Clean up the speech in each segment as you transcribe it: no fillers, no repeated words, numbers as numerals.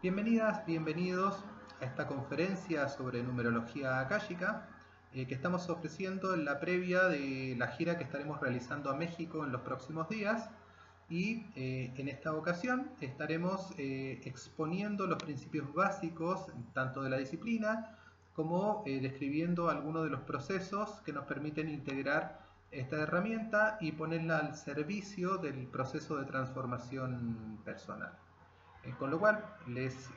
Bienvenidas, bienvenidos a esta conferencia sobre numerología akáshica que estamos ofreciendo en la previa de la gira que estaremos realizando a México en los próximos días y en esta ocasión estaremos exponiendo los principios básicos tanto de la disciplina como describiendo algunos de los procesos que nos permiten integrar esta herramienta y ponerla al servicio del proceso de transformación personal. Con lo cual les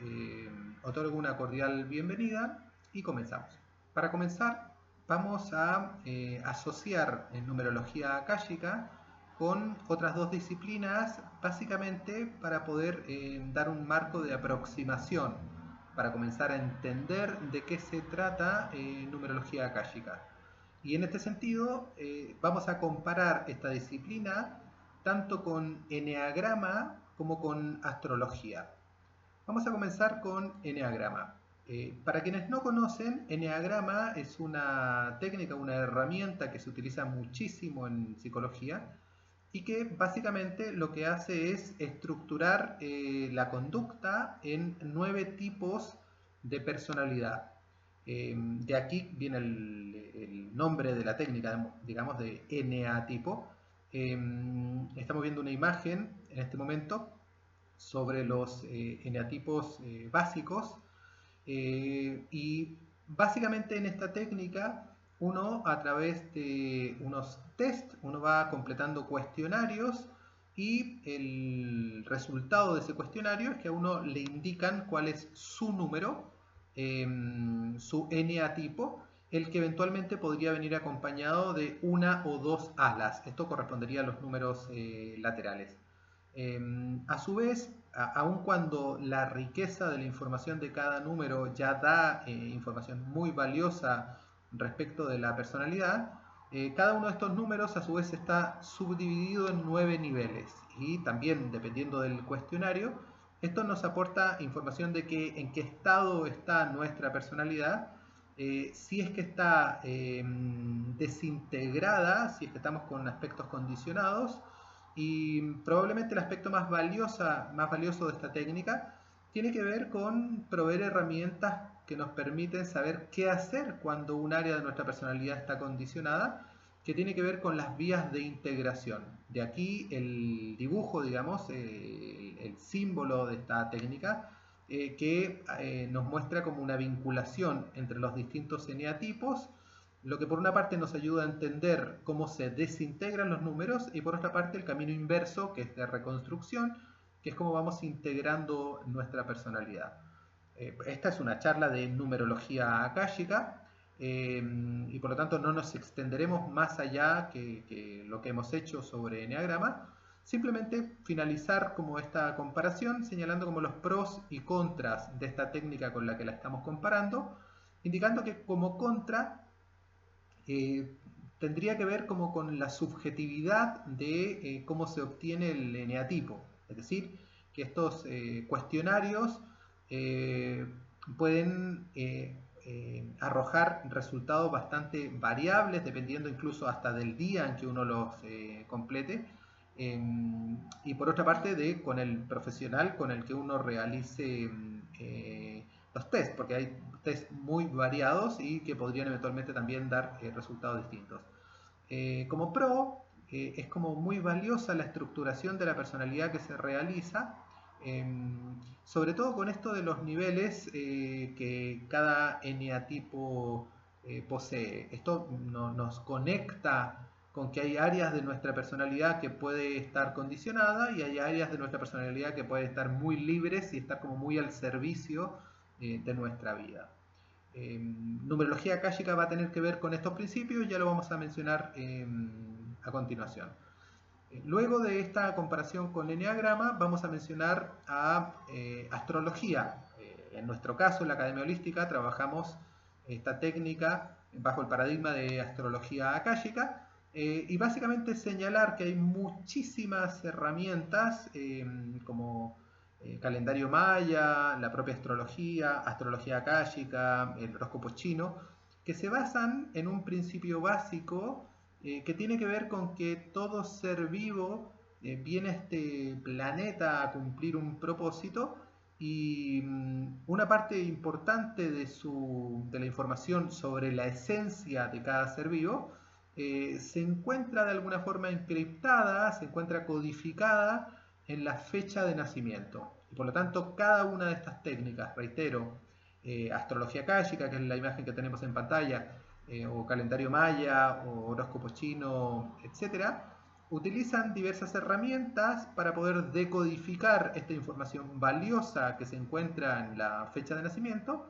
otorgo una cordial bienvenida y comenzamos. Para comenzar vamos a asociar en numerología akáshica con otras dos disciplinas básicamente para poder dar un marco de aproximación para comenzar a entender de qué se trata numerología akáshica. Y en este sentido vamos a comparar esta disciplina tanto con eneagrama como con astrología. Vamos a comenzar con eneagrama. Para quienes no conocen, eneagrama es una técnica, una herramienta que se utiliza muchísimo en psicología y que básicamente lo que hace es estructurar la conducta en 9 tipos de personalidad. De aquí viene el nombre de la técnica, digamos, de eneatipo. Estamos viendo una imagen en este momento sobre los eneatipos básicos y básicamente en esta técnica uno a través de unos test, uno va completando cuestionarios y el resultado de ese cuestionario es que a uno le indican cuál es su número, su eneatipo, el que eventualmente podría venir acompañado de una o dos alas. Esto correspondería a los números laterales. A su vez, aun cuando la riqueza de la información de cada número ya da información muy valiosa respecto de la personalidad, cada uno de estos números a su vez está subdividido en 9 niveles y también dependiendo del cuestionario, esto nos aporta información de en qué estado está nuestra personalidad, si es que está desintegrada, si es que estamos con aspectos condicionados y probablemente el aspecto más valioso de esta técnica tiene que ver con proveer herramientas que nos permiten saber qué hacer cuando un área de nuestra personalidad está condicionada, que tiene que ver con las vías de integración. De aquí el dibujo, digamos, el símbolo de esta técnica, que nos muestra como una vinculación entre los distintos eneatipos, lo que por una parte nos ayuda a entender cómo se desintegran los números y por otra parte el camino inverso, que es de reconstrucción, que es cómo vamos integrando nuestra personalidad. Esta es una charla de numerología akáshica y por lo tanto no nos extenderemos más allá que lo que hemos hecho sobre eneagrama. Simplemente finalizar como esta comparación señalando como los pros y contras de esta técnica con la que la estamos comparando, indicando que como contra tendría que ver como con la subjetividad de cómo se obtiene el eneatipo. Es decir, que estos cuestionarios pueden arrojar resultados bastante variables, dependiendo incluso hasta del día en que uno los complete. Y por otra parte, con el profesional con el que uno realice los test, porque hay test muy variados y que podrían eventualmente también dar resultados distintos. Como pro, es como muy valiosa la estructuración de la personalidad que se realiza, sobre todo con esto de los niveles que cada eneatipo posee. Esto nos conecta con que hay áreas de nuestra personalidad que puede estar condicionada y hay áreas de nuestra personalidad que puede estar muy libres y estar como muy al servicio de nuestra vida. Numerología akáshica va a tener que ver con estos principios, ya lo vamos a mencionar a continuación. Luego de esta comparación con el eneagrama, vamos a mencionar a astrología. En nuestro caso, en la Academia Holística, trabajamos esta técnica bajo el paradigma de astrología akáshica y básicamente señalar que hay muchísimas herramientas como calendario maya, la propia astrología, astrología akáshica, el horóscopo chino, que se basan en un principio básico que tiene que ver con que todo ser vivo viene a este planeta a cumplir un propósito Y una parte importante de la información sobre la esencia de cada ser vivo se encuentra de alguna forma encriptada, se encuentra codificada en la fecha de nacimiento. Y por lo tanto, cada una de estas técnicas, reitero, astrología akáshica, que es la imagen que tenemos en pantalla, o calendario maya, o horóscopo chino, etcétera, utilizan diversas herramientas para poder decodificar esta información valiosa que se encuentra en la fecha de nacimiento,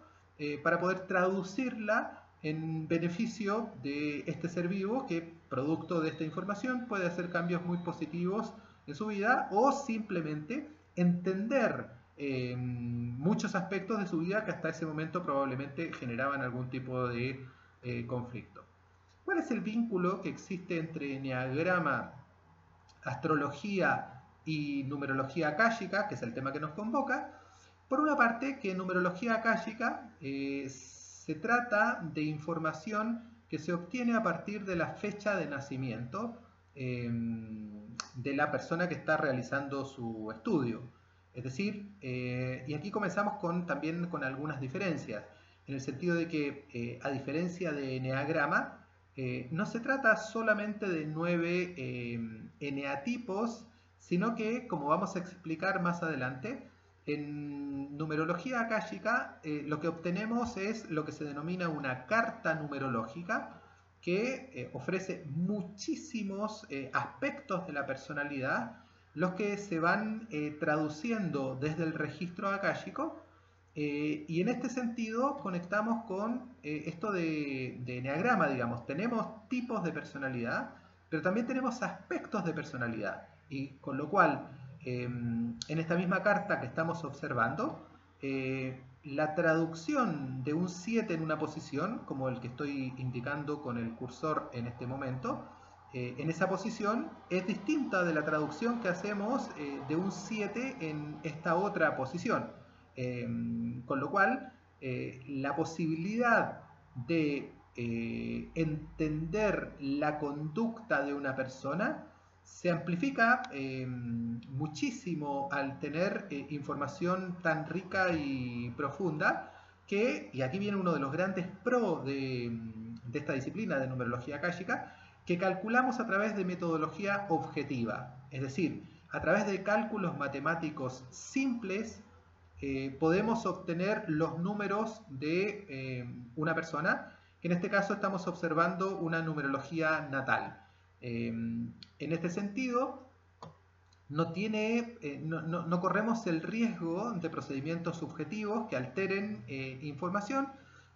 para poder traducirla en beneficio de este ser vivo que, producto de esta información, puede hacer cambios muy positivos en su vida o simplemente entender muchos aspectos de su vida que hasta ese momento probablemente generaban algún tipo de conflicto. ¿Cuál es el vínculo que existe entre enneagrama, astrología y numerología akáshica, que es el tema que nos convoca? Por una parte, que en numerología akáshica se trata de información que se obtiene a partir de la fecha de nacimiento de la persona que está realizando su estudio. Es decir, y aquí comenzamos también con algunas diferencias, en el sentido de que, a diferencia de enneagrama, no se trata solamente de 9 eneatipos, sino que, como vamos a explicar más adelante, en numerología akáshica lo que obtenemos es lo que se denomina una carta numerológica, que ofrece muchísimos aspectos de la personalidad, los que se van traduciendo desde el registro akáshico. Y en este sentido conectamos con esto de enneagrama, digamos. Tenemos tipos de personalidad, pero también tenemos aspectos de personalidad. Y con lo cual, en esta misma carta que estamos observando, la traducción de un 7 en una posición, como el que estoy indicando con el cursor en este momento, en esa posición es distinta de la traducción que hacemos de un 7 en esta otra posición. Con lo cual, la posibilidad de entender la conducta de una persona se amplifica muchísimo al tener información tan rica y profunda que, y aquí viene uno de los grandes pros de esta disciplina de numerología akáshica, que calculamos a través de metodología objetiva, es decir, a través de cálculos matemáticos simples podemos obtener los números de una persona, que en este caso estamos observando una numerología natal. En este sentido, no corremos el riesgo de procedimientos subjetivos que alteren información,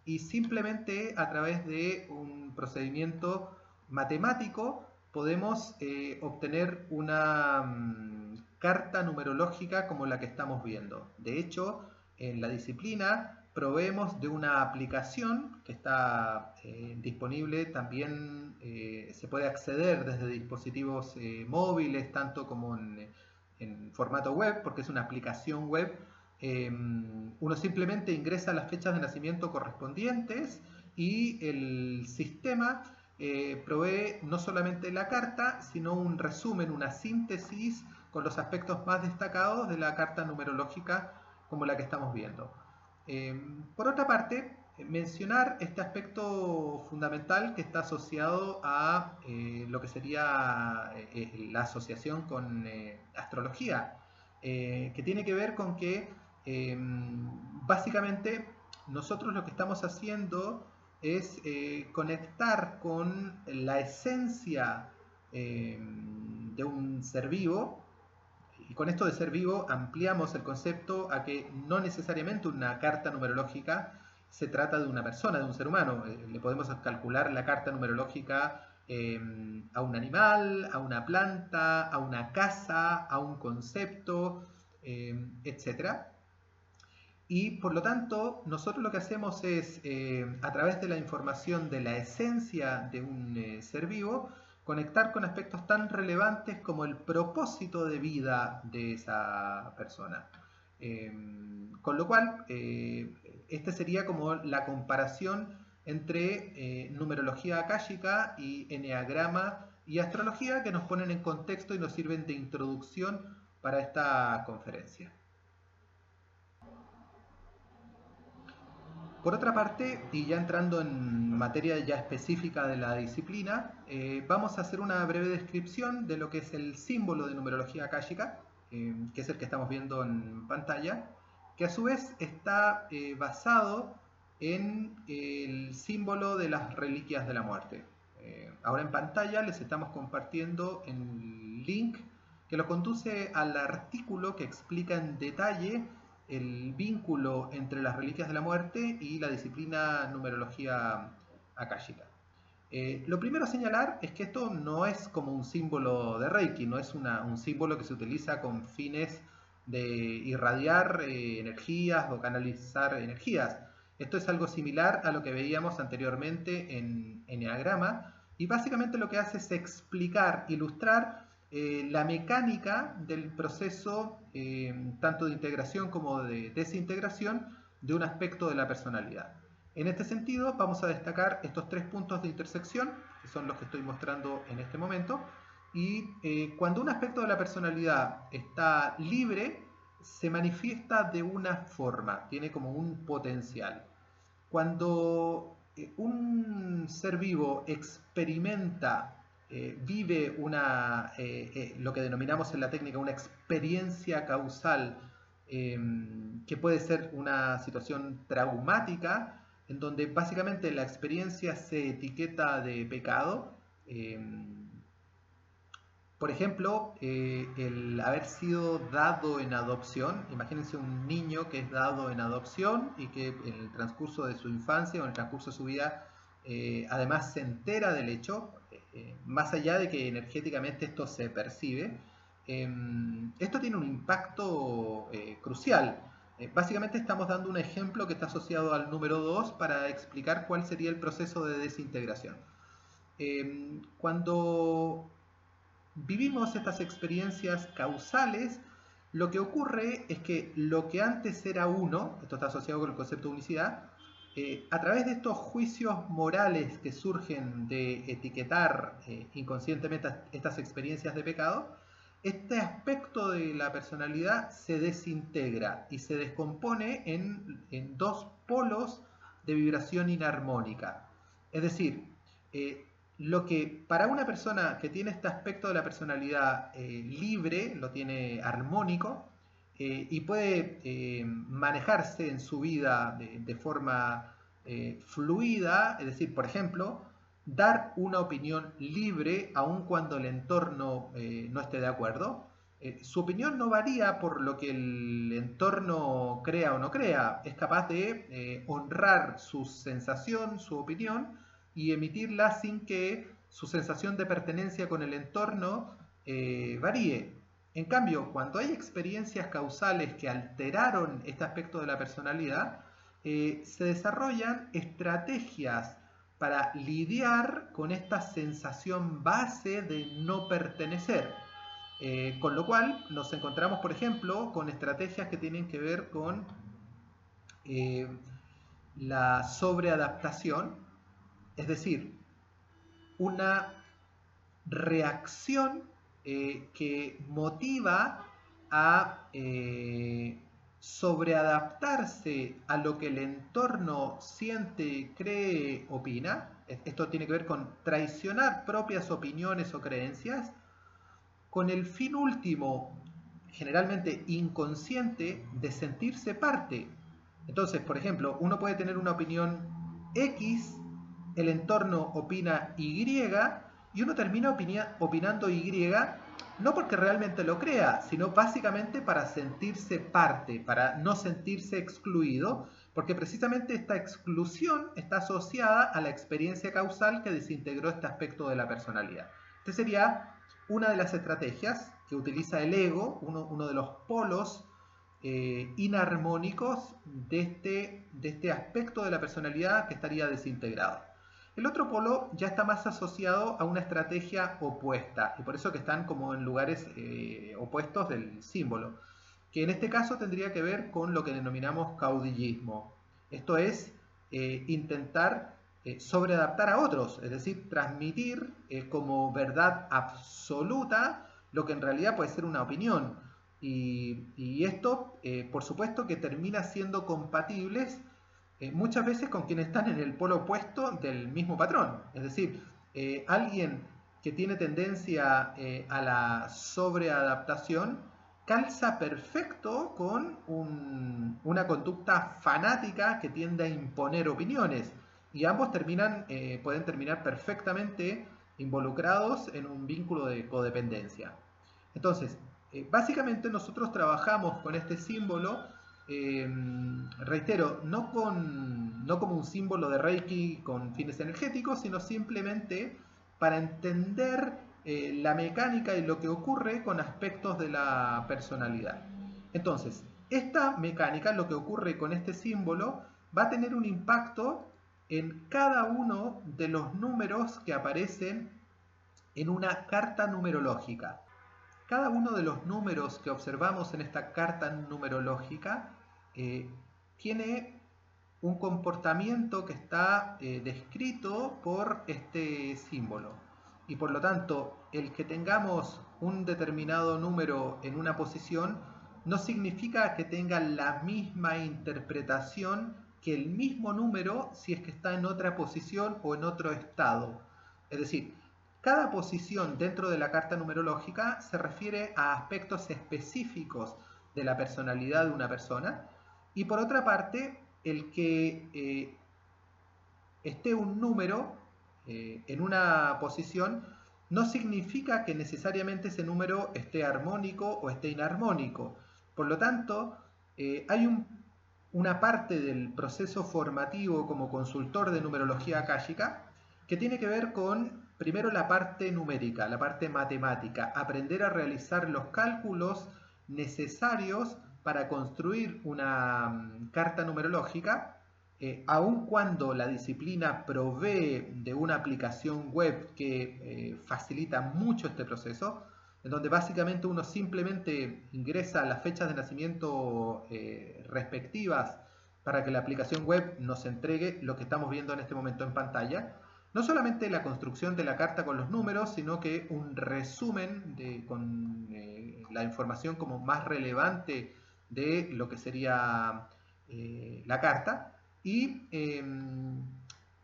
y simplemente a través de un procedimiento matemático podemos obtener una carta numerológica como la que estamos viendo. De hecho, en la disciplina proveemos de una aplicación que está disponible, también se puede acceder desde dispositivos móviles, tanto como en formato web, porque es una aplicación web. Uno simplemente ingresa las fechas de nacimiento correspondientes y el sistema provee no solamente la carta, sino un resumen, una síntesis con los aspectos más destacados de la carta numerológica como la que estamos viendo. Por otra parte, mencionar este aspecto fundamental que está asociado a lo que sería la asociación con astrología, que tiene que ver con que básicamente nosotros lo que estamos haciendo es conectar con la esencia de un ser vivo. Y con esto de ser vivo ampliamos el concepto a que no necesariamente una carta numerológica se trata de una persona, de un ser humano. Le podemos calcular la carta numerológica a un animal, a una planta, a una casa, a un concepto, etc. Y por lo tanto, nosotros lo que hacemos es, a través de la información de la esencia de un ser vivo, conectar con aspectos tan relevantes como el propósito de vida de esa persona. Con lo cual, esta sería como la comparación entre numerología akáshica y enneagrama y astrología, que nos ponen en contexto y nos sirven de introducción para esta conferencia. Por otra parte, y ya entrando en materia ya específica de la disciplina, vamos a hacer una breve descripción de lo que es el símbolo de numerología akáshica, que es el que estamos viendo en pantalla, que a su vez está basado en el símbolo de las reliquias de la muerte. Ahora en pantalla les estamos compartiendo el link que lo conduce al artículo que explica en detalle el vínculo entre las reliquias de la muerte y la disciplina numerología akáshica. Lo primero a señalar es que esto no es como un símbolo de Reiki, no es un símbolo que se utiliza con fines de irradiar energías o canalizar energías. Esto es algo similar a lo que veíamos anteriormente en Enneagrama, y básicamente lo que hace es explicar, ilustrar la mecánica del proceso tanto de integración como de desintegración de un aspecto de la personalidad. En este sentido vamos a destacar estos 3 puntos de intersección, que son los que estoy mostrando en este momento, y cuando un aspecto de la personalidad está libre, se manifiesta de una forma, tiene como un potencial. Cuando un ser vivo experimenta, vive lo que denominamos en la técnica una experiencia causal, que puede ser una situación traumática, en donde básicamente la experiencia se etiqueta de pecado. Por ejemplo, el haber sido dado en adopción. Imagínense un niño que es dado en adopción y que en el transcurso de su infancia o en el transcurso de su vida además se entera del hecho, más allá de que energéticamente esto se percibe. Esto tiene un impacto crucial. Básicamente estamos dando un ejemplo que está asociado al número 2 para explicar cuál sería el proceso de desintegración. Cuando vivimos estas experiencias causales, lo que ocurre es que lo que antes era uno, esto está asociado con el concepto de unicidad, a través de estos juicios morales que surgen de etiquetar inconscientemente estas experiencias de pecado, este aspecto de la personalidad se desintegra y se descompone en 2 polos de vibración inarmónica. Es decir, lo que para una persona que tiene este aspecto de la personalidad libre, lo tiene armónico, y puede manejarse en su vida de forma fluida, es decir, por ejemplo, dar una opinión libre aun cuando el entorno no esté de acuerdo. Su opinión no varía por lo que el entorno crea o no crea, es capaz de honrar su sensación, su opinión, y emitirla sin que su sensación de pertenencia con el entorno varíe. En cambio, cuando hay experiencias causales que alteraron este aspecto de la personalidad, se desarrollan estrategias para lidiar con esta sensación base de no pertenecer. Con lo cual nos encontramos, por ejemplo, con estrategias que tienen que ver con la sobreadaptación, es decir, una reacción que motiva a sobreadaptarse a lo que el entorno siente, cree, opina. Esto tiene que ver con traicionar propias opiniones o creencias, con el fin último, generalmente inconsciente, de sentirse parte. Entonces, por ejemplo, uno puede tener una opinión X, el entorno opina Y, y uno termina opinando Y, no porque realmente lo crea, sino básicamente para sentirse parte, para no sentirse excluido, porque precisamente esta exclusión está asociada a la experiencia causal que desintegró este aspecto de la personalidad. Este sería una de las estrategias que utiliza el ego, uno de los polos inarmónicos de este aspecto de la personalidad que estaría desintegrado. El otro polo ya está más asociado a una estrategia opuesta, y por eso que están como en lugares opuestos del símbolo, que en este caso tendría que ver con lo que denominamos caudillismo. Esto es intentar sobreadaptar a otros, es decir, transmitir como verdad absoluta lo que en realidad puede ser una opinión. Y esto, por supuesto, que termina siendo compatibles muchas veces con quienes están en el polo opuesto del mismo patrón. Es decir, alguien que tiene tendencia a la sobreadaptación calza perfecto con una conducta fanática que tiende a imponer opiniones, y ambos pueden terminar perfectamente involucrados en un vínculo de codependencia. Entonces, básicamente nosotros trabajamos con este símbolo, reitero, no como un símbolo de Reiki con fines energéticos, sino simplemente para entender la mecánica y lo que ocurre con aspectos de la personalidad. Entonces, esta mecánica, lo que ocurre con este símbolo, va a tener un impacto en cada uno de los números que aparecen en una carta numerológica. Cada uno de los números que observamos en esta carta numerológica tiene un comportamiento que está descrito por este símbolo, y por lo tanto el que tengamos un determinado número en una posición no significa que tenga la misma interpretación que el mismo número si es que está en otra posición o en otro estado. Es decir, cada posición dentro de la carta numerológica se refiere a aspectos específicos de la personalidad de una persona, y por otra parte, el que esté un número en una posición no significa que necesariamente ese número esté armónico o esté inarmónico. Por lo tanto, hay una parte del proceso formativo como consultor de numerología akáshica que tiene que ver con, primero, la parte numérica, la parte matemática, aprender a realizar los cálculos necesarios para construir una carta numerológica, aun cuando la disciplina provee de una aplicación web que facilita mucho este proceso, en donde básicamente uno simplemente ingresa las fechas de nacimiento respectivas para que la aplicación web nos entregue lo que estamos viendo en este momento en pantalla. No solamente la construcción de la carta con los números, sino que un resumen con la información como más relevante de lo que sería la carta. Y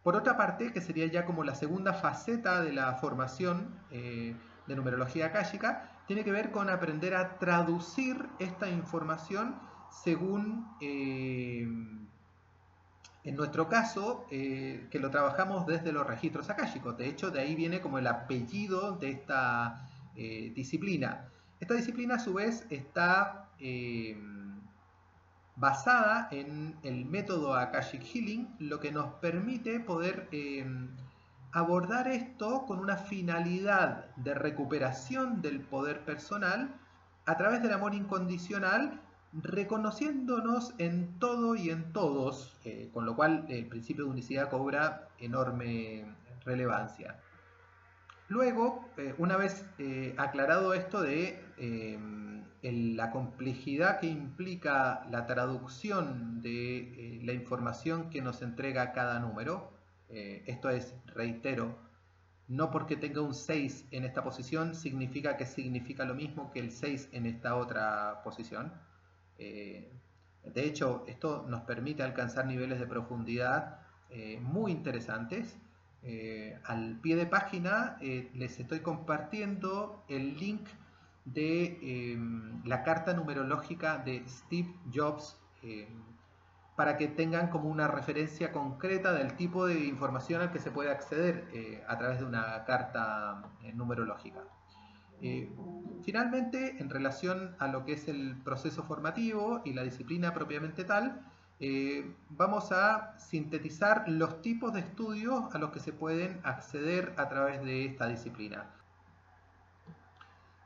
por otra parte, que sería ya como la segunda faceta de la formación de numerología akáshica, tiene que ver con aprender a traducir esta información según, en nuestro caso, que lo trabajamos desde los registros akáshicos. De hecho, de ahí viene como el apellido de esta disciplina. Esta disciplina, a su vez, está basada en el método Akashic Healing, lo que nos permite poder abordar esto con una finalidad de recuperación del poder personal a través del amor incondicional, reconociéndonos en todo y en todos, con lo cual el principio de unicidad cobra enorme relevancia. Luego, una vez aclarado esto de la complejidad que implica la traducción de la información que nos entrega cada número, esto es, reitero, no porque tenga un 6 en esta posición significa que significa lo mismo que el 6 en esta otra posición. De hecho, esto nos permite alcanzar niveles de profundidad muy interesantes. Al pie de página les estoy compartiendo el link de la carta numerológica de Steve Jobs, para que tengan como una referencia concreta del tipo de información al que se puede acceder a través de una carta numerológica. Finalmente, en relación a lo que es el proceso formativo y la disciplina propiamente tal, vamos a sintetizar los tipos de estudios a los que se pueden acceder a través de esta disciplina.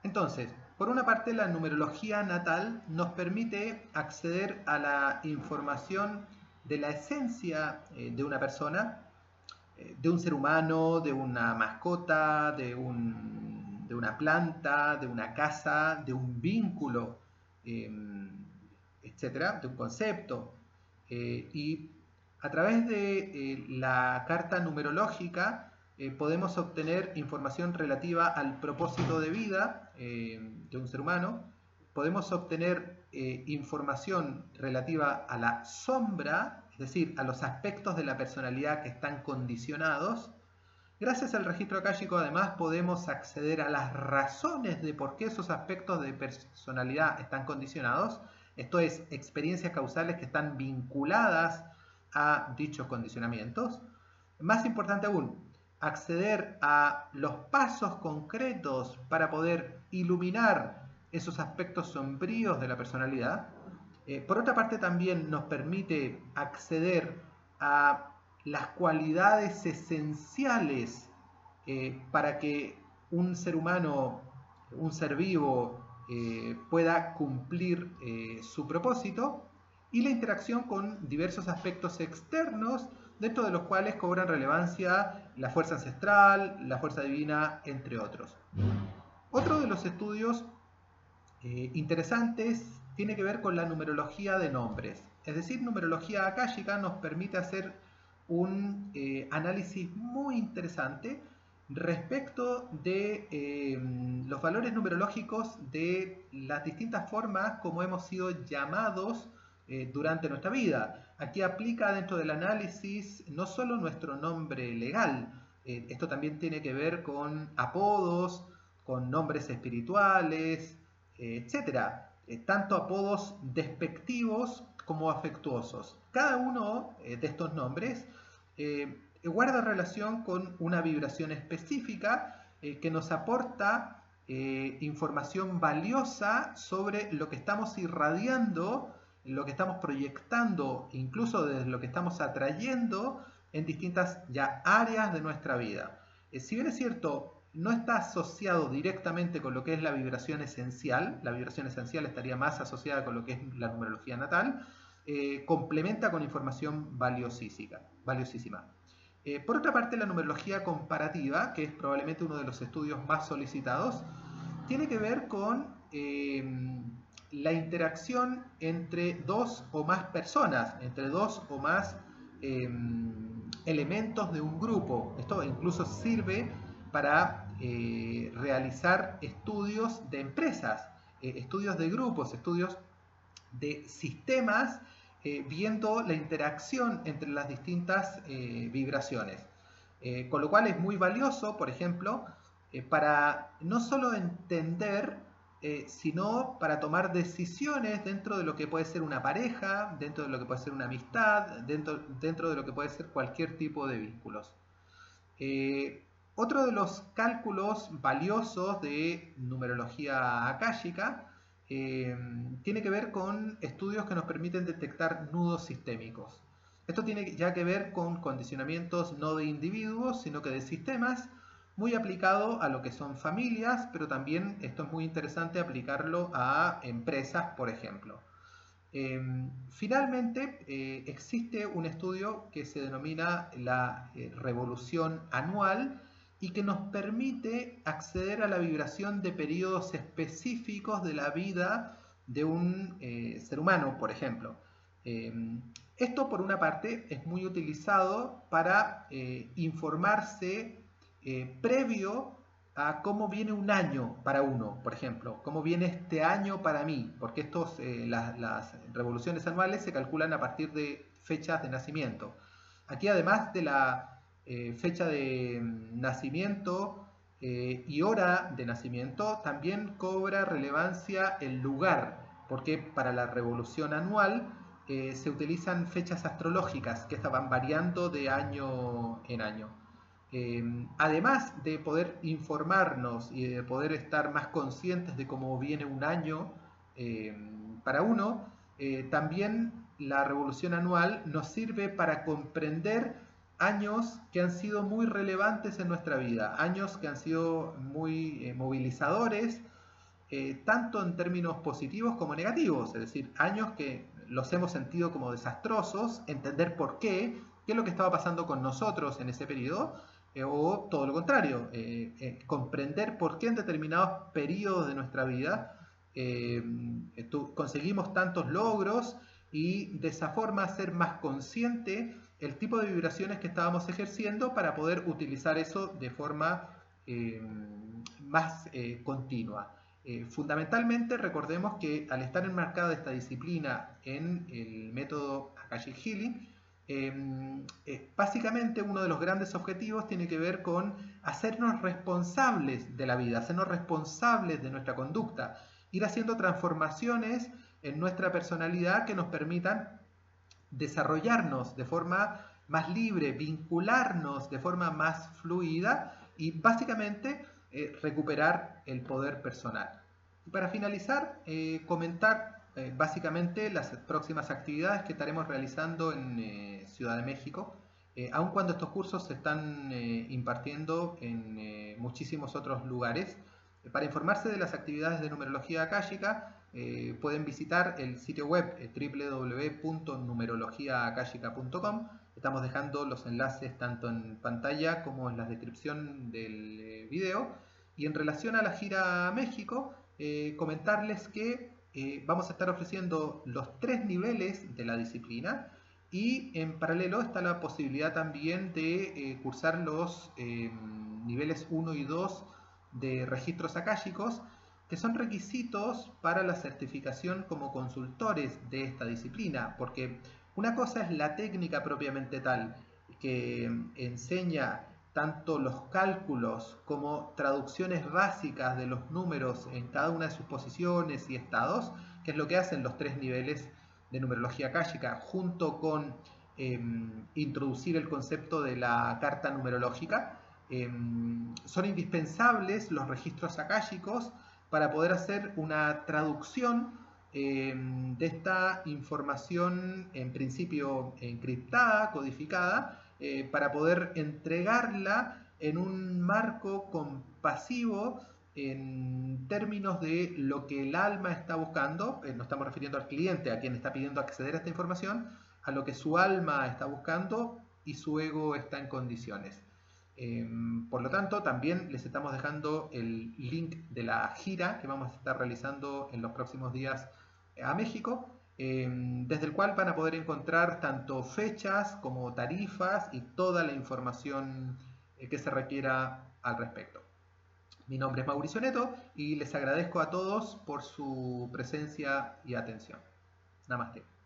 Entonces, por una parte, la numerología natal nos permite acceder a la información de la esencia de una persona, de un ser humano, de una mascota, de una planta, de una casa, de un vínculo, etcétera, de un concepto. Y a través de la carta numerológica podemos obtener información relativa al propósito de vida de un ser humano. Podemos obtener información relativa a la sombra, es decir, a los aspectos de la personalidad que están condicionados. Gracias al registro akáshico además podemos acceder a las razones de por qué esos aspectos de personalidad están condicionados, esto es, experiencias causales que están vinculadas a dichos condicionamientos. Más importante aún, acceder a los pasos concretos para poder iluminar esos aspectos sombríos de la personalidad. Por otra parte, también nos permite acceder a las cualidades esenciales para que un ser humano, un ser vivo, pueda cumplir su propósito, y la interacción con diversos aspectos externos, dentro de los cuales cobran relevancia la fuerza ancestral, la fuerza divina, entre otros. Otro de los estudios interesantes tiene que ver con la numerología de nombres. Es decir, numerología akáshica nos permite hacer un análisis muy interesante respecto de los valores numerológicos de las distintas formas como hemos sido llamados durante nuestra vida. Aquí aplica dentro del análisis no solo nuestro nombre legal, esto también tiene que ver con apodos, con nombres espirituales, etcétera, tanto apodos despectivos como afectuosos. Cada uno de estos nombres guarda relación con una vibración específica que nos aporta información valiosa sobre lo que estamos irradiando, lo que estamos proyectando, incluso desde lo que estamos atrayendo en distintas ya áreas de nuestra vida. Si bien es cierto, no está asociado directamente con lo que es la vibración esencial estaría más asociada con lo que es la numerología natal, complementa con información valiosísima. Por otra parte, la numerología comparativa, que es probablemente uno de los estudios más solicitados, tiene que ver con la interacción entre dos o más personas, entre dos o más elementos de un grupo. Esto incluso sirve para realizar estudios de empresas, estudios de grupos, estudios de sistemas, viendo la interacción entre las distintas vibraciones. Con lo cual es muy valioso, por ejemplo, para no solo entender, sino para tomar decisiones dentro de lo que puede ser una pareja, dentro de lo que puede ser una amistad, dentro de lo que puede ser cualquier tipo de vínculos. Otro de los cálculos valiosos de numerología akáshica tiene que ver con estudios que nos permiten detectar nudos sistémicos. Esto tiene ya que ver con condicionamientos no de individuos, sino que de sistemas, muy aplicado a lo que son familias, pero también esto es muy interesante aplicarlo a empresas, por ejemplo. Finalmente, existe un estudio que se denomina la revolución anual y que nos permite acceder a la vibración de periodos específicos de la vida de un ser humano, por ejemplo. Esto, por una parte, es muy utilizado para informarse previo a cómo viene un año para uno, por ejemplo, cómo viene este año para mí, porque las revoluciones anuales se calculan a partir de fechas de nacimiento. Aquí, además de la fecha de nacimiento y hora de nacimiento, también cobra relevancia el lugar, porque para la revolución anual se utilizan fechas astrológicas que van variando de año en año. Además de poder informarnos y de poder estar más conscientes de cómo viene un año para uno, también la revolución anual nos sirve para comprender años que han sido muy relevantes en nuestra vida, años que han sido muy movilizadores, tanto en términos positivos como negativos, es decir, años que los hemos sentido como desastrosos, entender por qué es lo que estaba pasando con nosotros en ese periodo, o todo lo contrario, comprender por qué en determinados periodos de nuestra vida conseguimos tantos logros y de esa forma ser más consciente el tipo de vibraciones que estábamos ejerciendo para poder utilizar eso de forma más continua. Fundamentalmente recordemos que al estar enmarcada esta disciplina en el método Akashic Healing, básicamente uno de los grandes objetivos tiene que ver con hacernos responsables de la vida, hacernos responsables de nuestra conducta, ir haciendo transformaciones en nuestra personalidad que nos permitan desarrollarnos de forma más libre, vincularnos de forma más fluida y básicamente recuperar el poder personal. Y para finalizar, comentar básicamente las próximas actividades que estaremos realizando en Ciudad de México, aun cuando estos cursos se están impartiendo en muchísimos otros lugares. Para informarse de las actividades de numerología akáshica, pueden visitar el sitio web www.numerologiaakashica.com. Estamos dejando los enlaces tanto en pantalla como en la descripción del video. Y en relación a la gira a México, comentarles que vamos a estar ofreciendo los 3 niveles de la disciplina y en paralelo está la posibilidad también de cursar los niveles 1 y 2 de registros akáshicos, que son requisitos para la certificación como consultores de esta disciplina, porque una cosa es la técnica propiamente tal, que enseña tanto los cálculos como traducciones básicas de los números en cada una de sus posiciones y estados, que es lo que hacen los 3 niveles de numerología akáshica, junto con introducir el concepto de la carta numerológica. Son indispensables los registros akáshicos para poder hacer una traducción de esta información en principio encriptada, codificada, para poder entregarla en un marco compasivo en términos de lo que el alma está buscando. No estamos refiriendo al cliente, a quien está pidiendo acceder a esta información, a lo que su alma está buscando y su ego está en condiciones. Por lo tanto, también les estamos dejando el link de la gira que vamos a estar realizando en los próximos días a México, desde el cual van a poder encontrar tanto fechas como tarifas y toda la información que se requiera al respecto. Mi nombre es Mauricio Neto y les agradezco a todos por su presencia y atención. Namaste.